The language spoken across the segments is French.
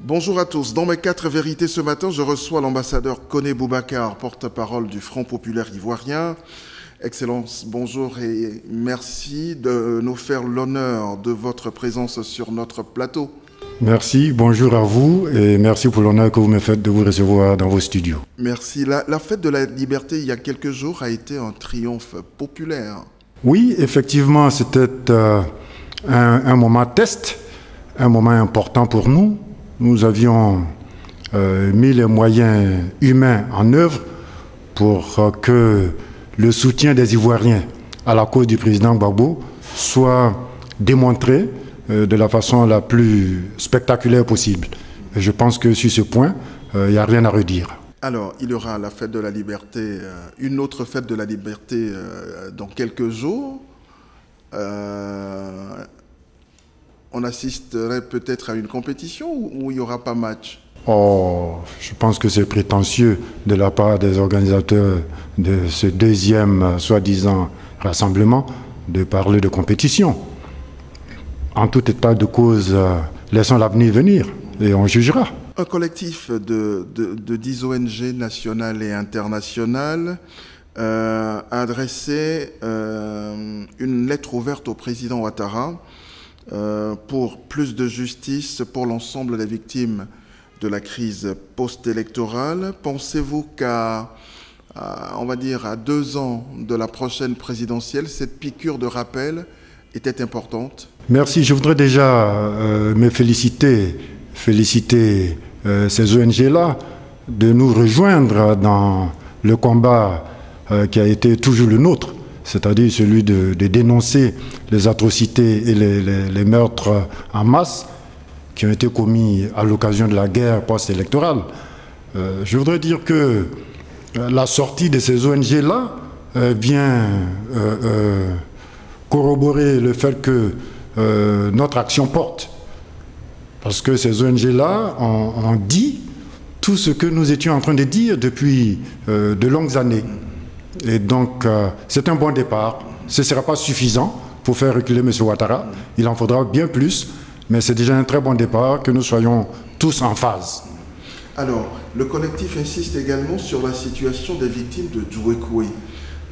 Bonjour à tous. Dans mes 4 vérités ce matin, je reçois l'ambassadeur Koné Boubacar, porte-parole du Front populaire ivoirien. Excellence, bonjour et merci de nous faire l'honneur de votre présence sur notre plateau. Merci, bonjour à vous et merci pour l'honneur que vous me faites de vous recevoir dans vos studios. Merci. La fête de la liberté, il y a quelques jours, a été un triomphe populaire. Oui, effectivement, c'était un moment test, un moment important pour nous. Nous avions mis les moyens humains en œuvre pour que le soutien des Ivoiriens à la cause du président Gbagbo soit démontré de la façon la plus spectaculaire possible. Et je pense que sur ce point, il n'y a rien à redire. Alors, il y aura la fête de la liberté, une autre fête de la liberté dans quelques jours. On assisterait peut-être à une compétition ou il n'y aura pas match? Oh, je pense que c'est prétentieux de la part des organisateurs de ce deuxième soi-disant rassemblement de parler de compétition. En tout état de cause, laissons l'avenir venir et on jugera. Un collectif de 10 ONG nationales et internationales a adressé une lettre ouverte au président Ouattara pour plus de justice pour l'ensemble des victimes de la crise post-électorale. Pensez-vous on va dire, à 2 ans de la prochaine présidentielle, cette piqûre de rappel était importante? Merci. Je voudrais déjà me féliciter ces ONG-là de nous rejoindre dans le combat qui a été toujours le nôtre, c'est-à-dire celui de dénoncer les atrocités et les meurtres en masse qui ont été commis à l'occasion de la guerre post-électorale. Je voudrais dire que la sortie de ces ONG-là vient corroborer le fait que notre action porte. Parce que ces ONG-là ont dit tout ce que nous étions en train de dire depuis de longues années. Et donc, c'est un bon départ. Ce ne sera pas suffisant pour faire reculer M. Ouattara. Il en faudra bien plus. Mais c'est déjà un très bon départ que nous soyons tous en phase. Alors, le collectif insiste également sur la situation des victimes de Djouekoué.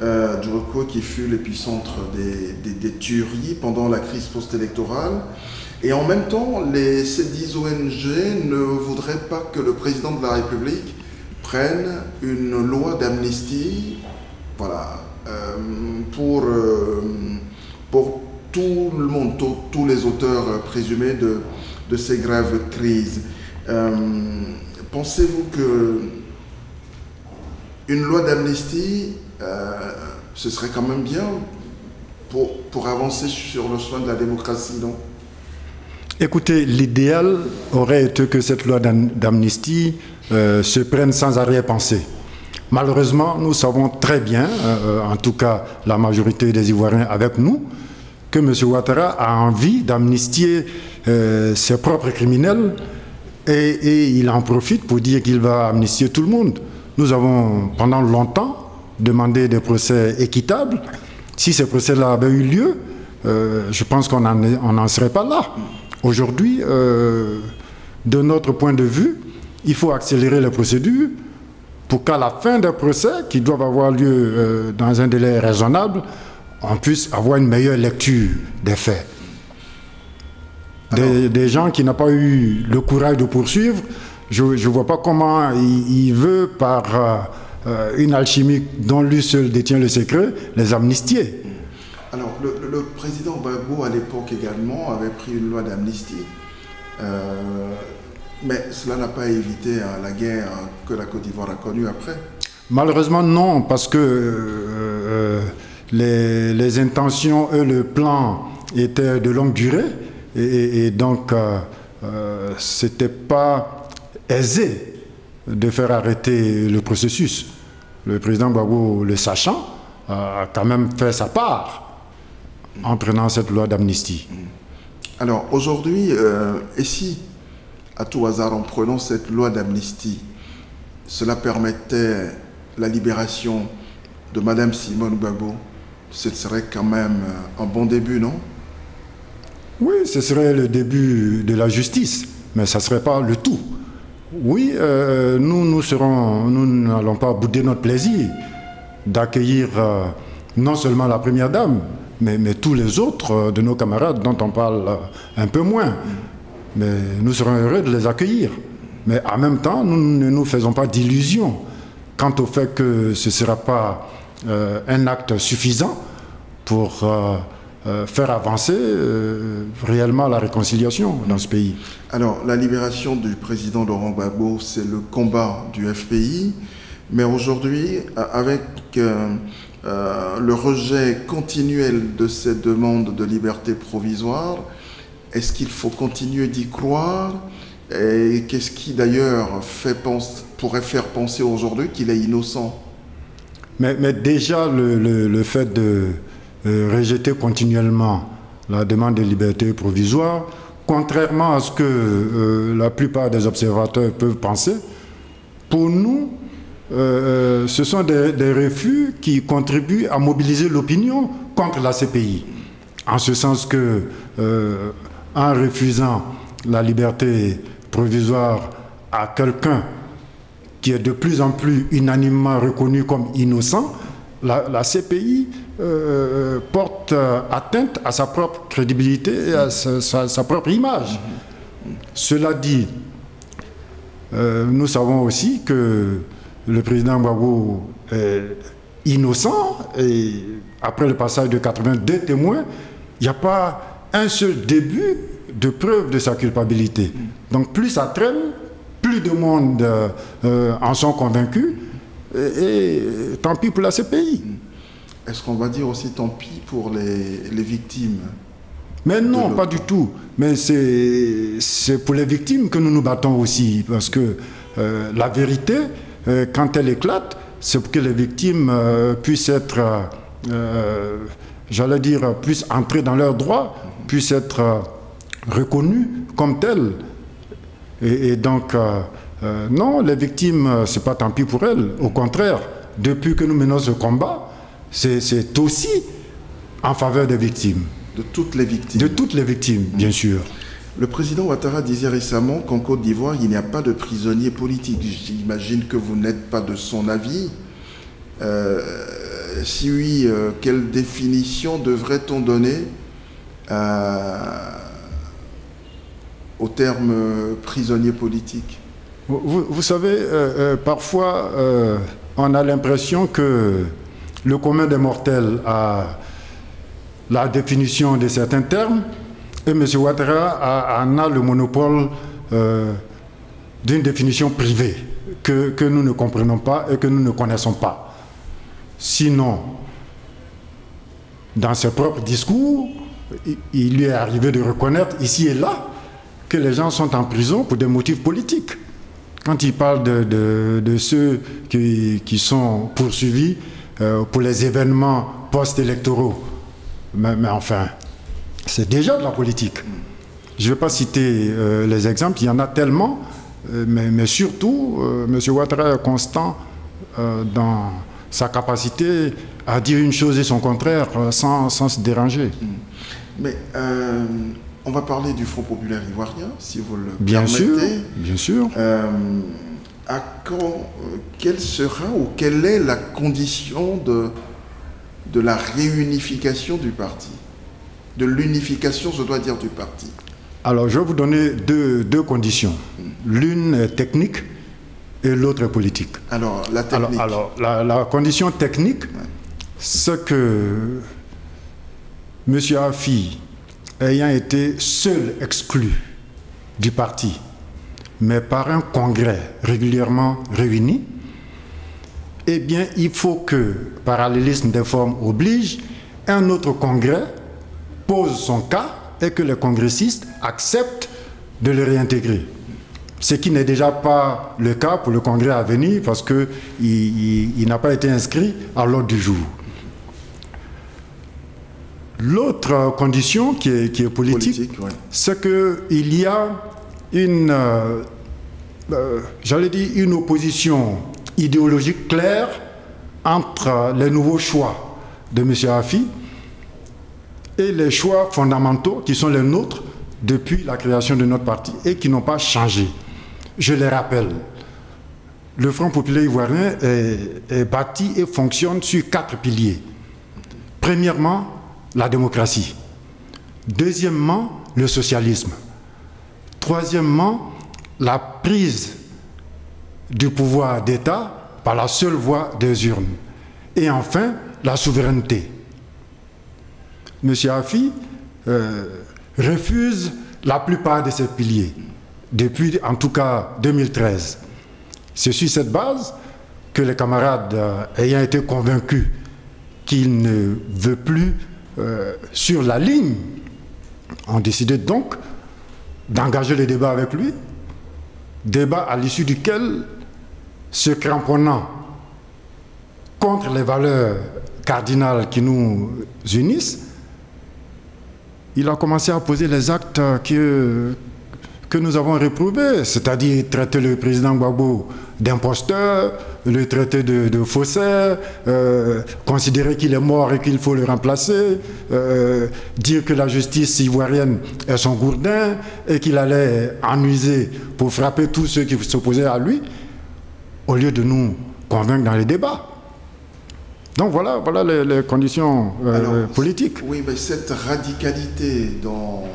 Djouekoué qui fut l'épicentre des tueries pendant la crise post-électorale. Et en même temps, ces 10 ONG ne voudraient pas que le président de la République prenne une loi d'amnistie, voilà, pour tout le monde, tous les auteurs présumés de ces graves crises. Pensez-vous qu'une loi d'amnistie, ce serait quand même bien pour avancer sur le chemin de la démocratie, non? Écoutez, l'idéal aurait été que cette loi d'amnistie se prenne sans arrière-pensée. Malheureusement, nous savons très bien, en tout cas la majorité des Ivoiriens avec nous, que M. Ouattara a envie d'amnistier ses propres criminels et il en profite pour dire qu'il va amnistier tout le monde. Nous avons pendant longtemps demandé des procès équitables. Si ces procès-là avaient eu lieu, je pense qu'on n'en serait pas là. Aujourd'hui, de notre point de vue, il faut accélérer les procédures pour qu'à la fin des procès, qui doivent avoir lieu dans un délai raisonnable, on puisse avoir une meilleure lecture des faits. Des gens qui n'ont pas eu le courage de poursuivre, je ne vois pas comment il veut, par une alchimie dont lui seul détient le secret, les amnistier. Alors, le président Gbagbo, à l'époque également, avait pris une loi d'amnistie. Mais cela n'a pas évité la guerre que la Côte d'Ivoire a connue après. Malheureusement, non, parce que les intentions, le plan était de longue durée et donc c'était pas aisé de faire arrêter le processus. Le président Gbagbo, le sachant, a quand même fait sa part en prenant cette loi d'amnistie. Alors aujourd'hui, et si, à tout hasard, en prenant cette loi d'amnistie, cela permettait la libération de Madame Simone Gbagbo, ce serait quand même un bon début, non? Oui, ce serait le début de la justice, mais ça ne serait pas le tout. Oui, nous n'allons pas bouder notre plaisir d'accueillir non seulement la première dame, mais tous les autres de nos camarades dont on parle un peu moins. Mais nous serons heureux de les accueillir. Mais en même temps, nous ne nous faisons pas d'illusions quant au fait que ce ne sera pas un acte suffisant pour faire avancer réellement la réconciliation dans ce pays. Alors, la libération du président Laurent Gbagbo, c'est le combat du FPI. Mais aujourd'hui, avec le rejet continuel de ces demandes de liberté provisoire, est-ce qu'il faut continuer d'y croire? Et qu'est-ce qui d'ailleurs pourrait faire penser aujourd'hui qu'il est innocent? Mais déjà, le fait de rejeter continuellement la demande de liberté provisoire, contrairement à ce que la plupart des observateurs peuvent penser, pour nous, ce sont des refus qui contribuent à mobiliser l'opinion contre la CPI. En ce sens que, en refusant la liberté provisoire à quelqu'un qui est de plus en plus unanimement reconnu comme innocent, la CPI porte atteinte à sa propre crédibilité et à sa propre image. Cela dit, nous savons aussi que le président Gbagbo est innocent et après le passage de 82 témoins, il n'y a pas un seul début de preuve de sa culpabilité. Donc plus ça traîne, plus de monde en sont convaincus et tant pis pour la CPI. Est-ce qu'on va dire aussi tant pis pour les victimes? Mais non, pas du tout. Mais c'est pour les victimes que nous nous battons aussi. Parce que la vérité, quand elle éclate, c'est pour que les victimes puissent être, j'allais dire, puissent entrer dans leurs droits, puissent être reconnues comme telles. Et donc, non, les victimes, c'est pas tant pis pour elles. Au contraire, depuis que nous menons ce combat, c'est aussi en faveur des victimes. De toutes les victimes. De toutes les victimes, bien sûr. Le président Ouattara disait récemment qu'en Côte d'Ivoire, il n'y a pas de prisonniers politiques. J'imagine que vous n'êtes pas de son avis. Si oui, quelle définition devrait-on donner au terme prisonnier politique? Vous savez, parfois, on a l'impression que le commun des mortels a la définition de certains termes et M. Ouattara en a le monopole d'une définition privée que nous ne comprenons pas et que nous ne connaissons pas. Sinon, dans ses propres discours, il lui est arrivé de reconnaître ici et là que les gens sont en prison pour des motifs politiques. Quand il parle de ceux qui sont poursuivis pour les événements post-électoraux, mais enfin, c'est déjà de la politique. Je ne vais pas citer les exemples, il y en a tellement, mais surtout, M. Ouattara est constant dans sa capacité à dire une chose et son contraire sans se déranger. Mais on va parler du Front populaire ivoirien, si vous le bien permettez. Sûr, bien sûr. À quand, quelle sera ou quelle est la condition de la réunification du parti? De l'unification, je dois dire, du parti. Alors, je vais vous donner deux conditions. L'une est technique et l'autre est politique. Alors, la technique. Alors la condition technique, c'est que M. Afi, ayant été seul exclu du parti, mais par un congrès régulièrement réuni, eh bien, il faut que, parallélisme des formes oblige, un autre congrès pose son cas et que les congressistes acceptent de le réintégrer. Ce qui n'est déjà pas le cas pour le congrès à venir parce qu'il n'a pas été inscrit à l'ordre du jour. L'autre condition qui est politique ouais. C'est qu'il y a une, j'allais dire, une opposition idéologique claire entre les nouveaux choix de M. Afi et les choix fondamentaux qui sont les nôtres depuis la création de notre parti et qui n'ont pas changé. Je les rappelle, le Front populaire ivoirien est bâti et fonctionne sur 4 piliers. Premièrement, la démocratie. Deuxièmement, le socialisme. Troisièmement, la prise du pouvoir d'État par la seule voie des urnes. Et enfin, la souveraineté. M. Afi refuse la plupart de ces piliers, depuis en tout cas 2013. C'est sur cette base que les camarades ayant été convaincus qu'il ne veut plus sur la ligne, ont décidé donc d'engager le débat avec lui, débat à l'issue duquel, se cramponnant contre les valeurs cardinales qui nous unissent, il a commencé à poser les actes que nous avons réprouvés, c'est-à-dire traiter le président Gbagbo d'imposteur, le traiter de faussaire, considérer qu'il est mort et qu'il faut le remplacer, dire que la justice ivoirienne est son gourdin et qu'il allait en user pour frapper tous ceux qui s'opposaient à lui, au lieu de nous convaincre dans les débats. Donc voilà les conditions politiques. Oui, mais cette radicalité dans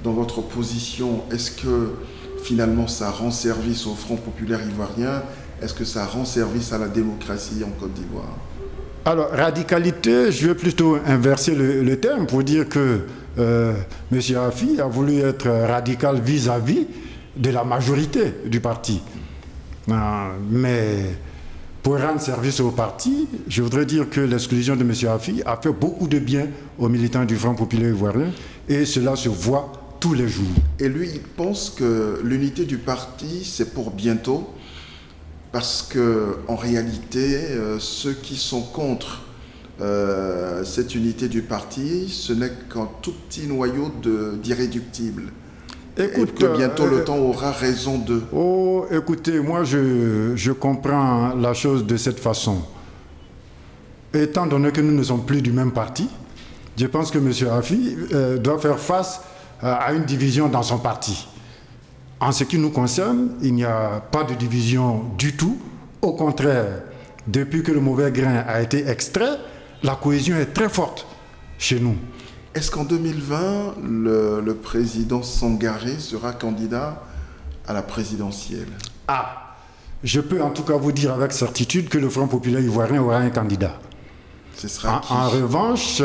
votre position, est-ce que finalement ça rend service au Front populaire ivoirien? Est-ce que ça rend service à la démocratie en Côte d'Ivoire? Alors, radicalité, je vais plutôt inverser le terme pour dire que M. Afi a voulu être radical vis-à-vis de la majorité du parti. Mais pour rendre service au parti, je voudrais dire que l'exclusion de M. Afi a fait beaucoup de bien aux militants du Front populaire ivoirien et cela se voit tous les jours. Et lui, il pense que l'unité du parti, c'est pour bientôt, parce qu'en réalité, ceux qui sont contre cette unité du parti, ce n'est qu'un tout petit noyau d'irréductibles. Écoute, et que bientôt le temps aura raison d'eux. Oh, écoutez, moi je comprends la chose de cette façon. Étant donné que nous ne sommes plus du même parti, je pense que M. Afi doit faire face à une division dans son parti. En ce qui nous concerne, il n'y a pas de division du tout. Au contraire, depuis que le mauvais grain a été extrait, la cohésion est très forte chez nous. Est-ce qu'en 2020, le président Sangaré sera candidat à la présidentielle? Ah, je peux en tout cas vous dire avec certitude que le Front populaire ivoirien aura un candidat. Ce sera qui? En revanche,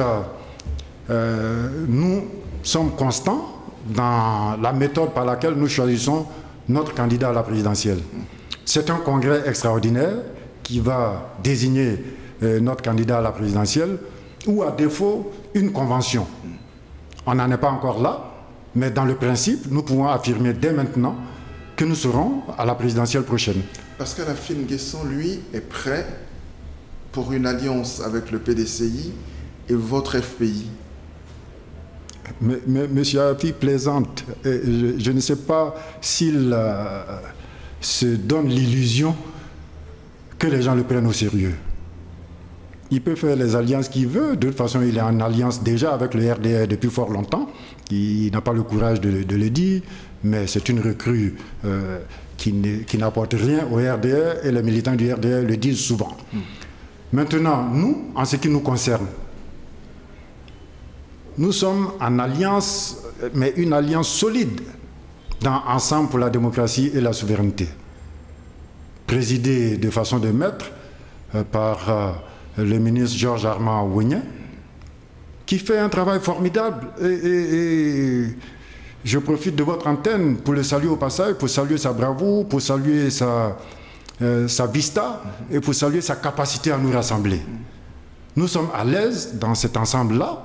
nous sommes constants dans la méthode par laquelle nous choisissons notre candidat à la présidentielle. C'est un congrès extraordinaire qui va désigner notre candidat à la présidentielle ou à défaut une convention. On n'en est pas encore là, mais dans le principe, nous pouvons affirmer dès maintenant que nous serons à la présidentielle prochaine. Pascal Afim Guesson, lui, est prêt pour une alliance avec le PDCI et votre FPI. Mais M. Afi plaisante. Je ne sais pas s'il se donne l'illusion que les gens le prennent au sérieux. Il peut faire les alliances qu'il veut. De toute façon, il est en alliance déjà avec le RDR depuis fort longtemps. Il n'a pas le courage de le dire, mais c'est une recrue qui n'apporte rien au RDR et les militants du RDR le disent souvent. Maintenant, nous, en ce qui nous concerne, nous sommes en alliance, mais une alliance solide dans Ensemble pour la démocratie et la souveraineté, présidée de façon de maître par le ministre Georges Armand Ouignan, qui fait un travail formidable. Et je profite de votre antenne pour le saluer au passage, pour saluer sa bravoure, pour saluer sa vista et pour saluer sa capacité à nous rassembler. Nous sommes à l'aise dans cet ensemble-là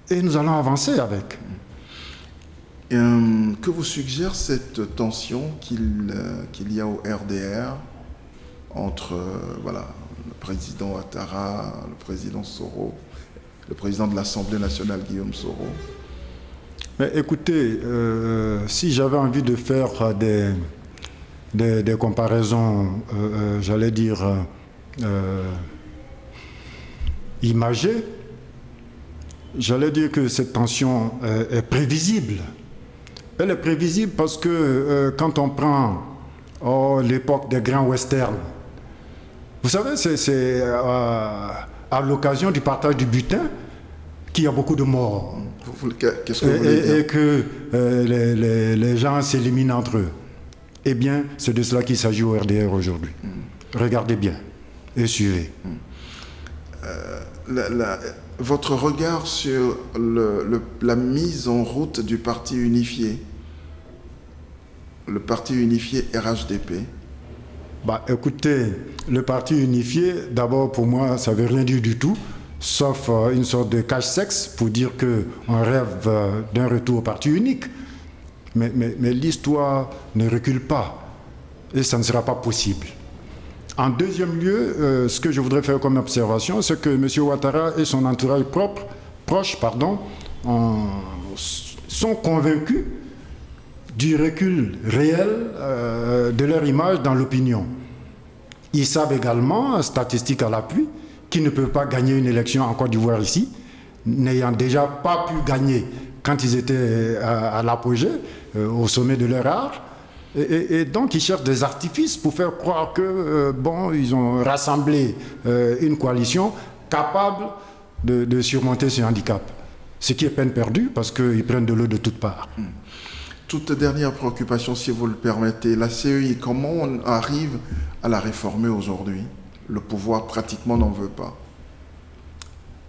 et nous allons avancer avec. Que vous suggère cette tension qu'il y a au RDR entre le président Ouattara, le président Soro, le président de l'Assemblée nationale Guillaume Soro? Mais écoutez, si j'avais envie de faire des comparaisons, j'allais dire imagée, j'allais dire que cette tension est prévisible. Elle est prévisible parce que quand on prend l'époque des grands westerns, vous savez, c'est à l'occasion du partage du butin qu'il y a beaucoup de morts. Qu'est-ce que vous voulez dire? Et que les gens s'éliminent entre eux. Eh bien, c'est de cela qu'il s'agit au RDR aujourd'hui. Regardez bien et suivez. Votre regard sur la mise en route du parti unifié, le parti unifié RHDP? Écoutez, le parti unifié, d'abord pour moi, ça ne veut rien dire du tout, sauf une sorte de cache-sexe pour dire qu'on rêve d'un retour au parti unique. Mais l'histoire ne recule pas et ça ne sera pas possible. En deuxième lieu, ce que je voudrais faire comme observation, c'est que M. Ouattara et son entourage proche, sont convaincus du recul réel de leur image dans l'opinion. Ils savent également, statistiques à l'appui, qu'ils ne peuvent pas gagner une élection en Côte d'Ivoire ici, n'ayant déjà pas pu gagner quand ils étaient à l'apogée, au sommet de leur art. Et donc, ils cherchent des artifices pour faire croire que, ils ont rassemblé une coalition capable de surmonter ce handicap. Ce qui est peine perdue parce qu'ils prennent de l'eau de toutes parts. Toute dernière préoccupation, si vous le permettez, la CEI, comment on arrive à la réformer aujourd'hui? Le pouvoir pratiquement n'en veut pas.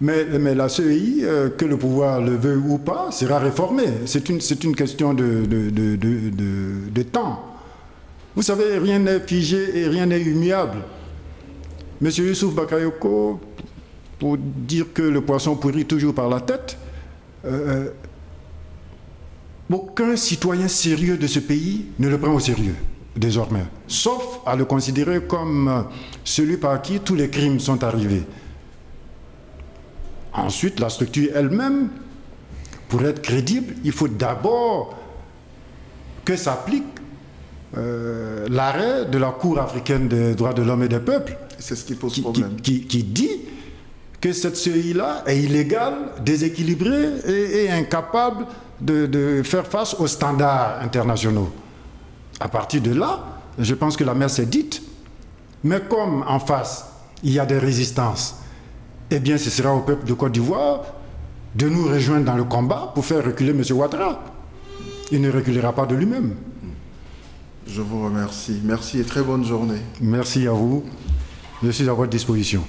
Mais la CEI, que le pouvoir le veuille ou pas, sera réformée. C'est une question de temps. Vous savez, rien n'est figé et rien n'est immuable. Monsieur Youssouf Bakayoko, pour dire que le poisson pourrit toujours par la tête, aucun citoyen sérieux de ce pays ne le prend au sérieux, désormais. Sauf à le considérer comme celui par qui tous les crimes sont arrivés. Ensuite, la structure elle-même, pour être crédible, il faut d'abord que s'applique l'arrêt de la Cour africaine des droits de l'homme et des peuples. C'est ce qui pose problème. Qui dit que cette CEI-là est illégale, déséquilibrée et incapable de faire face aux standards internationaux. À partir de là, je pense que la messe est dite. Mais comme en face, il y a des résistances, eh bien, ce sera au peuple de Côte d'Ivoire de nous rejoindre dans le combat pour faire reculer M. Ouattara. Il ne reculera pas de lui-même. Je vous remercie. Merci et très bonne journée. Merci à vous. Je suis à votre disposition.